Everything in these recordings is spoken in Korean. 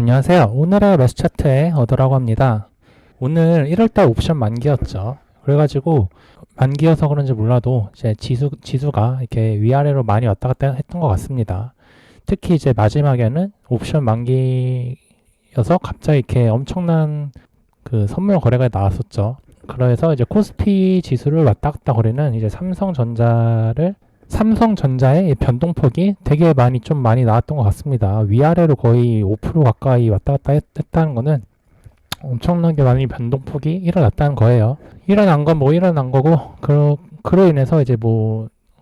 안녕하세요. 오늘의 매수 차트의 어더라고 합니다. 오늘 1월달 옵션 만기였죠. 그래가지고 만기여서 그런지 몰라도 이제 지수가 이렇게 위아래로 많이 왔다 갔다 했던 것 같습니다. 특히 이제 마지막에는 옵션 만기여서 갑자기 이렇게 엄청난 그 선물 거래가 나왔었죠. 그래서 이제 코스피 지수를 왔다 갔다 거리는 이제 삼성전자의 변동폭이 되게 좀 많이 나왔던 것 같습니다. 위아래로 거의 5% 가까이 왔다 갔다 했다는 거는 엄청나게 많이 변동폭이 일어났다는 거예요. 일어난 건 일어난 거고, 그로 인해서 이제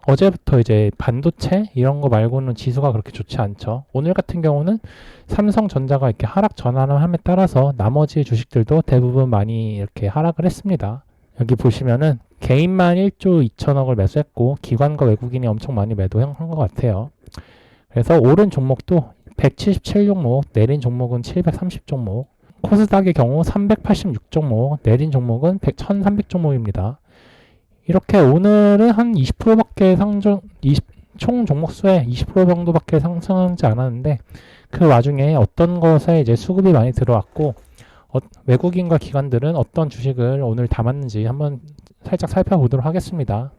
어제부터 이제 반도체 이런 거 말고는 지수가 그렇게 좋지 않죠. 오늘 같은 경우는 삼성전자가 이렇게 하락 전환을 함에 따라서 나머지 주식들도 대부분 많이 이렇게 하락을 했습니다. 여기 보시면은 개인만 1조 2천억을 매수했고 기관과 외국인이 엄청 많이 매도한 것 같아요. 그래서 오른 종목도 177종목, 내린 종목은 730종목, 코스닥의 경우 386종목, 내린 종목은 1300종목입니다. 이렇게 오늘은 한 20%밖에 총 종목 수의 20% 정도밖에 상승하지 않았는데 그 와중에 어떤 것에 이제 수급이 많이 들어왔고 외국인과 기관들은 어떤 주식을 오늘 담았는지 한번 살짝 살펴보도록 하겠습니다.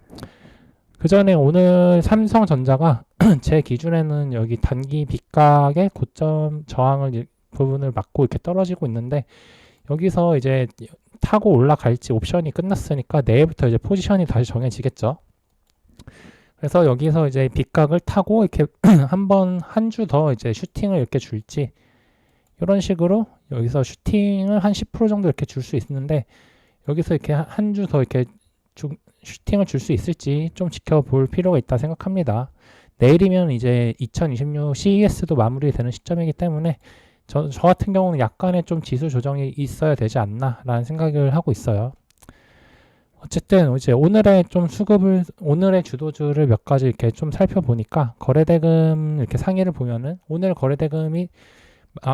그 전에 오늘 삼성전자가 제 기준에는 여기 단기 빗각의 고점 저항을 부분을 맞고 이렇게 떨어지고 있는데 여기서 이제 타고 올라갈지 옵션이 끝났으니까 내일부터 이제 포지션이 다시 정해지겠죠. 그래서 여기서 이제 빗각을 타고 이렇게 한 주 더 이제 슈팅을 이렇게 줄지 이런 식으로 여기서 슈팅을 한 10% 정도 이렇게 줄 수 있는데 여기서 이렇게 한 주 더 이렇게 슈팅을 줄 수 있을지 좀 지켜볼 필요가 있다 생각합니다. 내일이면 이제 2026 CES도 마무리되는 시점이기 때문에 저 같은 경우는 약간의 좀 지수 조정이 있어야 되지 않나 라는 생각을 하고 있어요. 어쨌든 이제 오늘의 주도주를 몇 가지 이렇게 좀 살펴보니까 거래대금 이렇게 상위를 보면은 오늘 거래대금이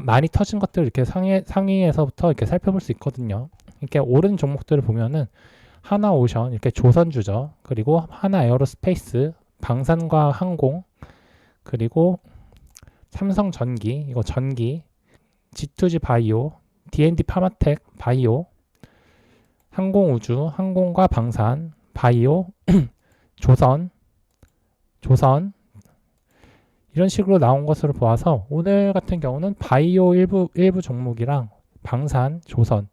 많이 터진 것들 이렇게 상위에서부터 이렇게 살펴볼 수 있거든요. 이렇게 오른 종목들을 보면은 하나오션 이렇게 조선주죠. 그리고 하나에어로스페이스, 방산과 항공, 그리고 삼성전기 이거 전기, G2G 바이오, D&D 파마텍 바이오, 항공우주, 항공과 방산, 바이오, 조선 이런 식으로 나온 것으로 보아서 오늘 같은 경우는 바이오 일부 종목이랑 방산, 조선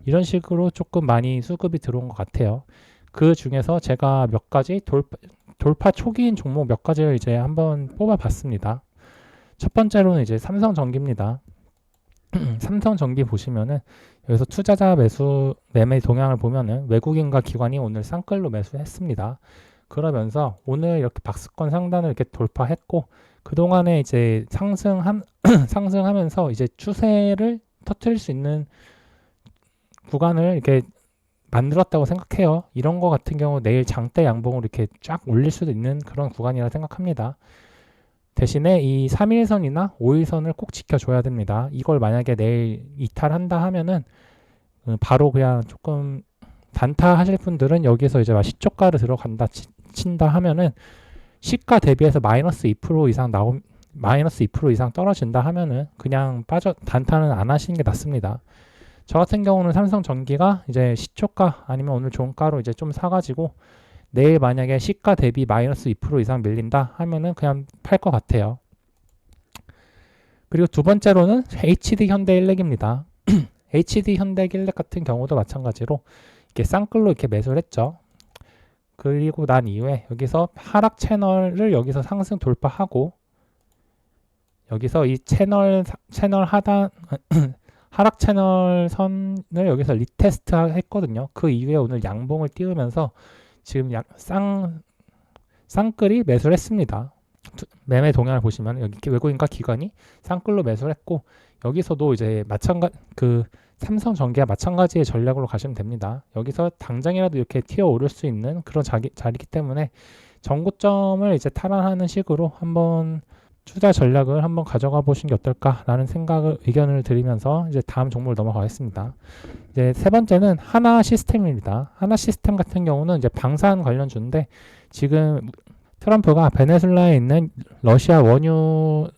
이런 식으로 조금 많이 수급이 들어온 것 같아요. 그 중에서 제가 몇 가지 돌파 초기인 종목 몇 가지를 이제 한번 뽑아봤습니다. 첫 번째로는 이제 삼성전기입니다. 삼성전기 보시면은 여기서 투자자 매매 동향을 보면은 외국인과 기관이 오늘 쌍끌로 매수했습니다. 그러면서 오늘 이렇게 박스권 상단을 이렇게 돌파했고 그동안에 이제 상승하면서 이제 추세를 터뜨릴 수 있는 구간을 이렇게 만들었다고 생각해요. 이런 거 같은 경우 내일 장대 양봉으로 이렇게 쫙 올릴 수도 있는 그런 구간이라 생각합니다. 대신에 이 3일선이나 5일선을 꼭 지켜줘야 됩니다. 이걸 만약에 내일 이탈한다 하면은 바로 그냥 조금 단타 하실 분들은 여기서 이제 시초가를 들어간다 친다 하면은 시가 대비해서 마이너스 2% 이상 떨어진다 하면은 그냥 단타는 안 하시는 게 낫습니다. 저 같은 경우는 삼성전기가 이제 시초가 아니면 오늘 종가로 이제 좀 사가지고 내일 만약에 시가 대비 마이너스 2% 이상 밀린다 하면은 그냥 팔 것 같아요. 그리고 두 번째로는 HD 현대일렉입니다. HD 현대일렉 같은 경우도 마찬가지로 이렇게 쌍끌로 이렇게 매수를 했죠. 그리고 난 이후에 여기서 하락 채널을 여기서 상승 돌파하고 여기서 이 채널 하단 하락 채널 선을 여기서 리테스트 했거든요. 그 이후에 오늘 양봉을 띄우면서 지금 쌍끌이 매수를 했습니다. 매매 동향을 보시면 여기 외국인과 기관이 쌍끌로 매수를 했고 여기서도 이제 삼성전기와 마찬가지의 전략으로 가시면 됩니다. 여기서 당장이라도 이렇게 튀어 오를 수 있는 그런 자리이기 때문에 전고점을 이제 탈환하는 식으로 한번 투자 전략을 한번 가져가 보시는 게 어떨까라는 의견을 드리면서 이제 다음 종목을 넘어가겠습니다. 이제 세 번째는 하나 시스템입니다. 하나 시스템 같은 경우는 이제 방산 관련주인데 지금 트럼프가 베네수엘라에 있는 러시아 원유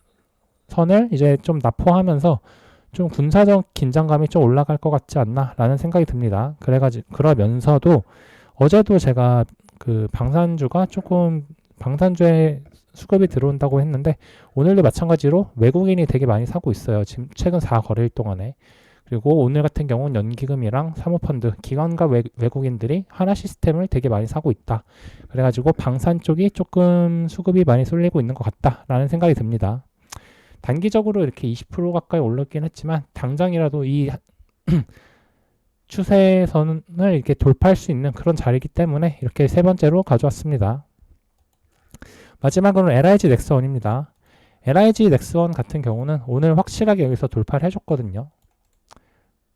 선을 이제 좀 납포하면서 좀 군사적 긴장감이 좀 올라갈 것 같지 않나 라는 생각이 듭니다. 그러면서도 어제도 제가 그 방산주에 수급이 들어온다고 했는데 오늘도 마찬가지로 외국인이 되게 많이 사고 있어요. 지금 최근 4거래일 동안에. 그리고 오늘 같은 경우는 연기금이랑 사모펀드, 기관과 외국인들이 하나 시스템을 되게 많이 사고 있다. 그래가지고 방산 쪽이 조금 수급이 많이 쏠리고 있는 것 같다라는 생각이 듭니다. 단기적으로 이렇게 20% 가까이 올랐긴 했지만 당장이라도 이 추세선을 이렇게 돌파할 수 있는 그런 자리이기 때문에 이렇게 세 번째로 가져왔습니다. 마지막으로 LIG 넥스원입니다. LIG 넥스원 같은 경우는 오늘 확실하게 여기서 돌파를 해줬거든요.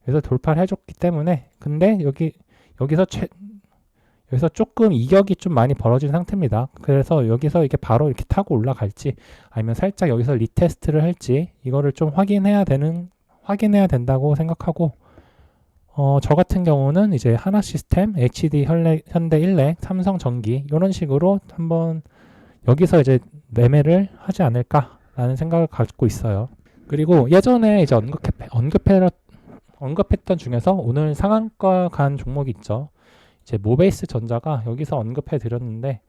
그래서 돌파를 해줬기 때문에 근데 여기서 조금 이격이 좀 많이 벌어진 상태입니다. 그래서 여기서 이게 바로 이렇게 타고 올라갈지 아니면 살짝 여기서 리테스트를 할지 이거를 좀 확인해야 된다고 생각하고 저 같은 경우는 이제 하나 시스템, HD 현대일렉, 삼성전기 이런 식으로 한번 여기서 이제 매매를 하지 않을까라는 생각을 갖고 있어요. 그리고 예전에 이제 언급했던 중에서 오늘 상한가 간 종목이 있죠. 이제 모베이스 전자가 여기서 언급해 드렸는데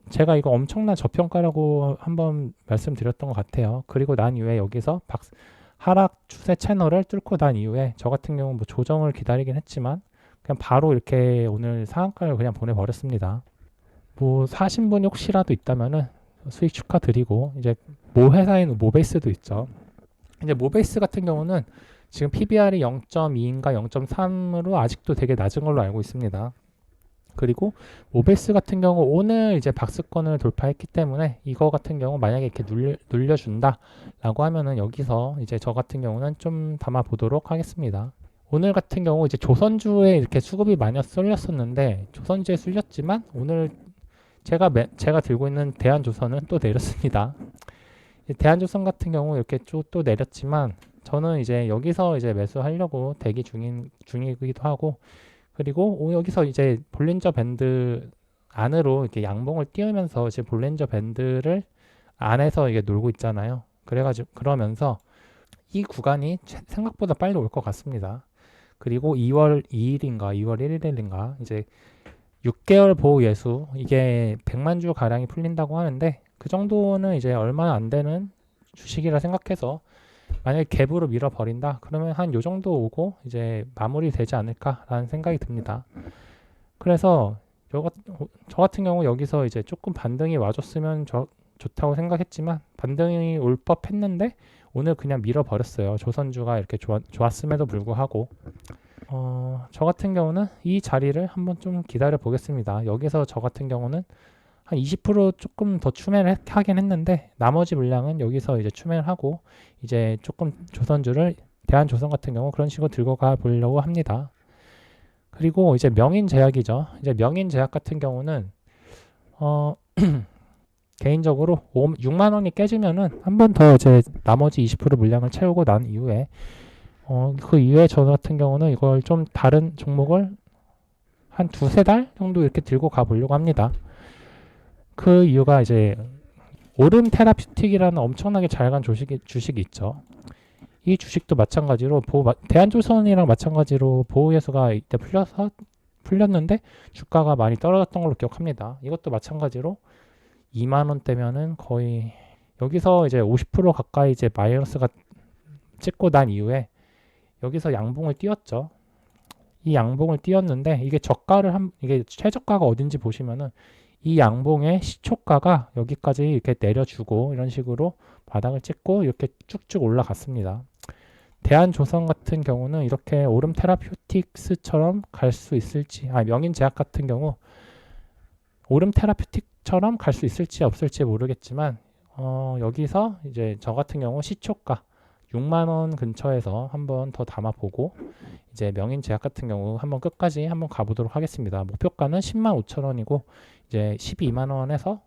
제가 이거 엄청난 저평가라고 한번 말씀드렸던 것 같아요. 그리고 난 이후에 여기서 하락 추세 채널을 뚫고 난 이후에 저 같은 경우 뭐 조정을 기다리긴 했지만 그냥 바로 이렇게 오늘 상한가를 그냥 보내버렸습니다. 뭐 사신 분이 혹시라도 있다면은 수익 축하드리고 이제 회사인 모베이스도 있죠. 이제 모베이스 같은 경우는 지금 PBR이 0.2인가 0.3으로 아직도 되게 낮은 걸로 알고 있습니다. 그리고 모베이스 같은 경우 오늘 이제 박스권을 돌파했기 때문에 이거 같은 경우 만약에 이렇게 눌려준다 라고 하면은 여기서 이제 저 같은 경우는 좀 담아 보도록 하겠습니다. 오늘 같은 경우 이제 조선주에 이렇게 수급이 많이 쏠렸었는데 조선주에 쏠렸지만 오늘 제가 들고 있는 대한조선은 또 내렸습니다. 대한조선 같은 경우 이렇게 또 내렸지만 저는 이제 여기서 이제 매수하려고 대기 중이기도 하고 그리고 여기서 이제 볼린저 밴드 안으로 이렇게 양봉을 띄우면서 이제 볼린저 밴드를 안에서 이게 놀고 있잖아요. 그러면서 이 구간이 생각보다 빨리 올 것 같습니다. 그리고 2월 2일인가 2월 1일인가 이제 6개월 보호 예수 이게 100만 주 가량이 풀린다고 하는데 그 정도는 이제 얼마 안 되는 주식이라 생각해서 만약에 갭으로 밀어버린다 그러면 한 요 정도 오고 이제 마무리 되지 않을까라는 생각이 듭니다. 그래서 저 같은 경우 여기서 이제 조금 반등이 와줬으면 좋다고 생각했지만 반등이 올 법했는데 오늘 그냥 밀어버렸어요. 조선주가 이렇게 좋았음에도 불구하고 저 같은 경우는 이 자리를 한번 좀 기다려 보겠습니다. 여기서 저 같은 경우는 한 20% 조금 더 추매를 하긴 했는데 나머지 물량은 여기서 이제 추매를 하고 이제 조금 조선주를 대한조선 같은 경우 그런 식으로 들고 가 보려고 합니다. 그리고 이제 명인제약이죠. 이제 명인제약 같은 경우는 개인적으로 6만 원이 깨지면은 한 번 더 이제 나머지 20% 물량을 채우고 난 이후에 그 이후에 저 같은 경우는 이걸 좀 다른 종목을 한 두세 달 정도 이렇게 들고 가 보려고 합니다. 그 이유가 이제 오름 테라퓨틱이라는 엄청나게 잘 간 주식이 있죠. 이 주식도 마찬가지로 대한조선이랑 마찬가지로 보호예수가 이때 풀렸는데 주가가 많이 떨어졌던 걸로 기억합니다. 이것도 마찬가지로 2만 원대면은 거의 여기서 이제 50% 가까이 이제 마이너스가 찍고 난 이후에 여기서 양봉을 띄웠죠. 이 양봉을 띄웠는데 이게 이게 최저가가 어딘지 보시면은 이 양봉의 시초가가 여기까지 이렇게 내려주고 이런 식으로 바닥을 찍고 이렇게 쭉쭉 올라갔습니다. 대한조선 같은 경우는 이렇게 오름 테라퓨틱스처럼 갈 수 있을지, 명인제약 같은 경우 오름 테라퓨틱처럼 갈 수 있을지 없을지 모르겠지만 여기서 이제 저 같은 경우 시초가 6만 원 근처에서 한번 더 담아보고 이제 명인제약 같은 경우 한번 끝까지 한번 가보도록 하겠습니다. 목표가는 10만 5천 원이고 이제 12만 원에서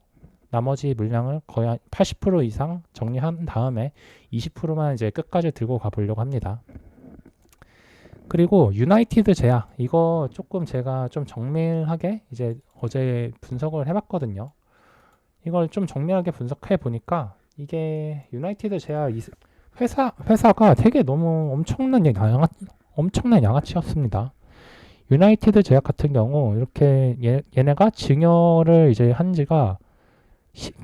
나머지 물량을 거의 한 80% 이상 정리한 다음에 20%만 이제 끝까지 들고 가보려고 합니다. 그리고 유나이티드 제약 이거 조금 제가 좀 정밀하게 이제 어제 분석을 해봤거든요. 이걸 좀 정밀하게 분석해 보니까 이게 유나이티드 제약 회사가 되게 너무 엄청난 양아치였습니다. 유나이티드 제약 같은 경우 이렇게 얘네가 증여를 이제 한 지가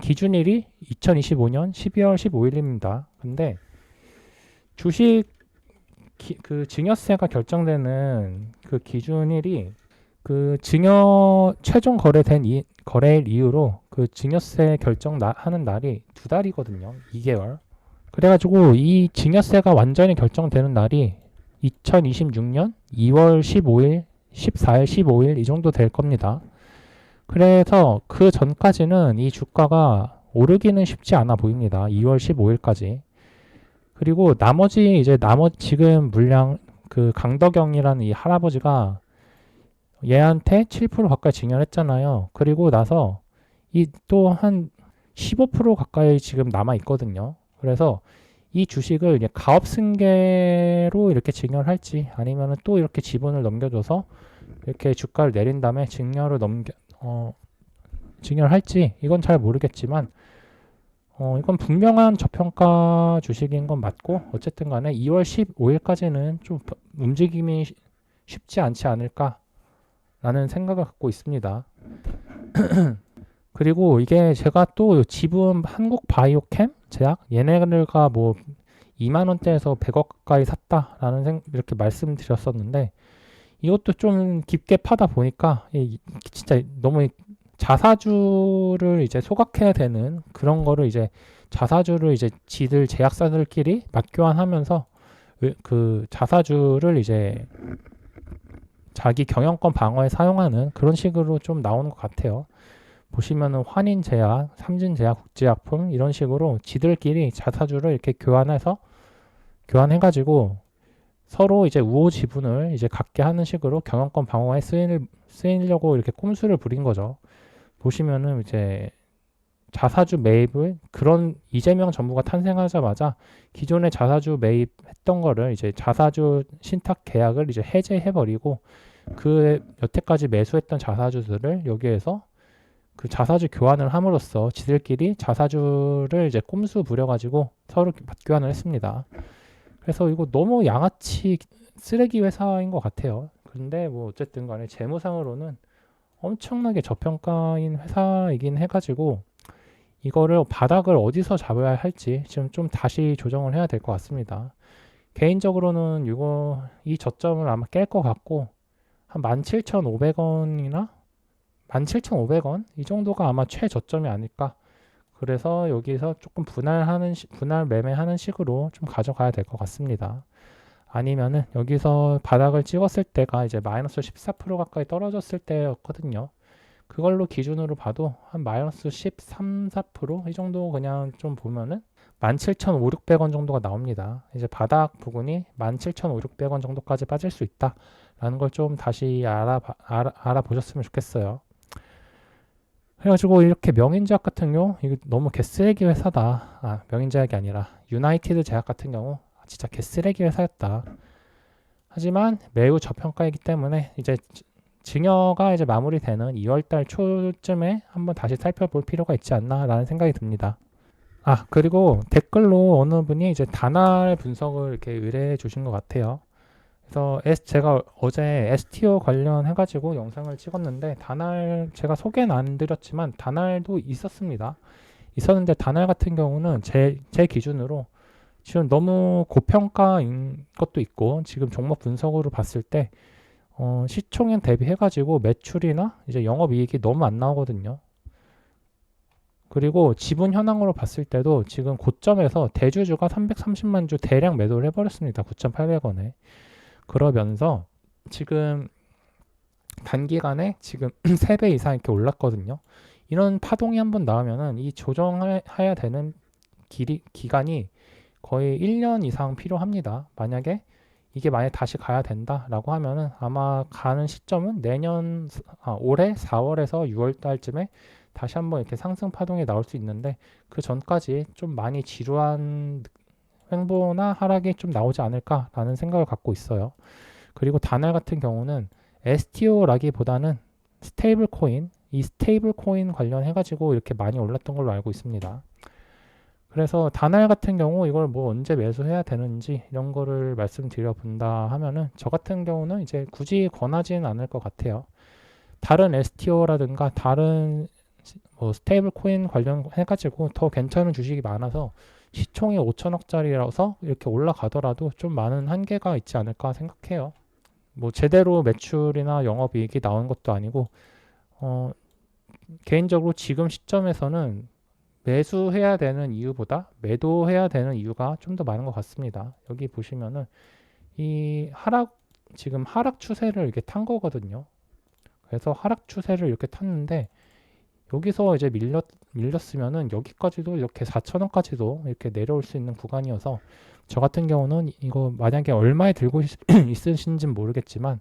기준일이 2025년 12월 15일입니다. 근데 주식 그 증여세가 결정되는 그 기준일이 그 증여 최종 거래일 이후로 그 증여세 하는 날이 2달이거든요. 2개월. 그래가지고 이 증여세가 완전히 결정되는 날이 2026년 2월 15일, 14일, 15일 이 정도 될 겁니다. 그래서 그 전까지는 이 주가가 오르기는 쉽지 않아 보입니다. 2월 15일까지. 그리고 나머지 지금 물량 그 강덕영이라는 이 할아버지가 얘한테 7% 가까이 증여를 했잖아요. 그리고 나서 이 또 한 15% 가까이 지금 남아 있거든요. 그래서 이 주식을 이제 가업승계로 이렇게 증여를 할지 아니면 또 이렇게 지분을 넘겨줘서 이렇게 주가를 내린 다음에 증여를 할지 이건 잘 모르겠지만 이건 분명한 저평가 주식인 건 맞고 어쨌든 간에 2월 15일까지는 좀 움직임이 쉽지 않지 않을까라는 생각을 갖고 있습니다. 그리고 이게 제가 또 지분 한국 바이오캠 제약 얘네가 뭐 2만 원대에서 100억 가까이 샀다라는 이렇게 말씀드렸었는데 이것도 좀 깊게 파다 보니까 진짜 너무 자사주를 이제 소각해야 되는 그런 거를 이제 자사주를 이제 지들 제약사들끼리 맞교환하면서 그 자사주를 이제 자기 경영권 방어에 사용하는 그런 식으로 좀 나오는 것 같아요. 보시면은 환인제약, 삼진제약, 국제약품 이런 식으로 지들끼리 자사주를 이렇게 교환해가지고 서로 이제 우호 지분을 이제 갖게 하는 식으로 경영권 방어에 쓰이려고 이렇게 꼼수를 부린 거죠. 보시면은 이제 자사주 매입을 그런 이재명 정부가 탄생하자마자 기존의 자사주 매입했던 거를 이제 자사주 신탁 계약을 이제 해제해버리고 그 여태까지 매수했던 자사주들을 여기에서 그 자사주 교환을 함으로써 지들끼리 자사주를 이제 꼼수 부려가지고 서로 맞교환을 했습니다. 그래서 이거 너무 양아치 쓰레기 회사인 것 같아요. 근데 뭐 어쨌든 간에 재무상으로는 엄청나게 저평가인 회사이긴 해가지고 이거를 바닥을 어디서 잡아야 할지 지금 좀 다시 조정을 해야 될 것 같습니다. 개인적으로는 이 저점을 아마 깰 것 같고 한 17,500원이나 17,500원 이 정도가 아마 최저점이 아닐까. 그래서 여기서 조금 분할 매매하는 식으로 좀 가져가야 될 것 같습니다. 아니면은 여기서 바닥을 찍었을 때가 이제 마이너스 14% 가까이 떨어졌을 때였거든요. 그걸로 기준으로 봐도 한 마이너스 13, 4%이 정도 그냥 좀 보면은 17,500원 정도가 나옵니다. 이제 바닥 부분이 17,500원 정도까지 빠질 수 있다라는 걸 좀 다시 알아보셨으면 좋겠어요. 그래가지고 이렇게 명인제약 같은 경우 이거 너무 개쓰레기 회사다. 명인제약이 아니라 유나이티드 제약 같은 경우 진짜 개쓰레기 회사였다. 하지만 매우 저평가이기 때문에 이제 증여가 이제 마무리되는 2월달 초쯤에 한번 다시 살펴볼 필요가 있지 않나라는 생각이 듭니다. 그리고 댓글로 어느 분이 이제 다날 분석을 이렇게 의뢰해 주신 것 같아요. 그래서 제가 어제 STO 관련해가지고 영상을 찍었는데 다날 제가 소개는 안 드렸지만 다날도 있었는데 다날 같은 경우는 제 기준으로 지금 너무 고평가인 것도 있고 지금 종목 분석으로 봤을 때 시총액 대비해가지고 매출이나 이제 영업이익이 너무 안 나오거든요. 그리고 지분 현황으로 봤을 때도 지금 고점에서 대주주가 330만 주 대량 매도를 해버렸습니다. 9,800원에. 그러면서 지금 단기간에 지금 3배 이상 이렇게 올랐거든요. 이런 파동이 한번 나오면은 이 조정해야 되는 기간이 거의 1년 이상 필요합니다. 만약에 다시 가야 된다라고 하면은 아마 가는 시점은 올해 4월에서 6월 달쯤에 다시 한번 이렇게 상승 파동이 나올 수 있는데 그 전까지 좀 많이 지루한 횡보나 하락이 좀 나오지 않을까라는 생각을 갖고 있어요. 그리고 다날 같은 경우는 STO라기보다는 스테이블 코인 관련해가지고 이렇게 많이 올랐던 걸로 알고 있습니다. 그래서 다날 같은 경우 이걸 뭐 언제 매수해야 되는지 이런 거를 말씀드려 본다 하면은 저 같은 경우는 이제 굳이 권하지는 않을 것 같아요. 다른 STO라든가 다른 뭐 스테이블 코인 관련해가지고 더 괜찮은 주식이 많아서 시총이 5천억짜리라서 이렇게 올라가더라도 좀 많은 한계가 있지 않을까 생각해요. 뭐 제대로 매출이나 영업이익이 나온 것도 아니고 개인적으로 지금 시점에서는 매수해야 되는 이유보다 매도해야 되는 이유가 좀 더 많은 것 같습니다. 여기 보시면은 이 지금 하락 추세를 이렇게 탄 거거든요. 그래서 하락 추세를 이렇게 탔는데 여기서 이제 밀렸으면은 여기까지도 이렇게 4천원까지도 이렇게 내려올 수 있는 구간이어서 저 같은 경우는 이거 만약에 얼마에 들고 있으신지는 모르겠지만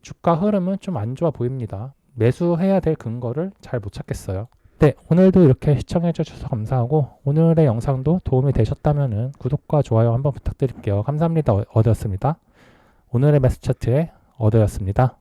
주가 흐름은 좀 안 좋아 보입니다. 매수해야 될 근거를 잘 못 찾겠어요. 네, 오늘도 이렇게 시청해 주셔서 감사하고 오늘의 영상도 도움이 되셨다면 구독과 좋아요 한번 부탁드릴게요. 감사합니다. 어드였습니다. 오늘의 매수 차트의 어드였습니다.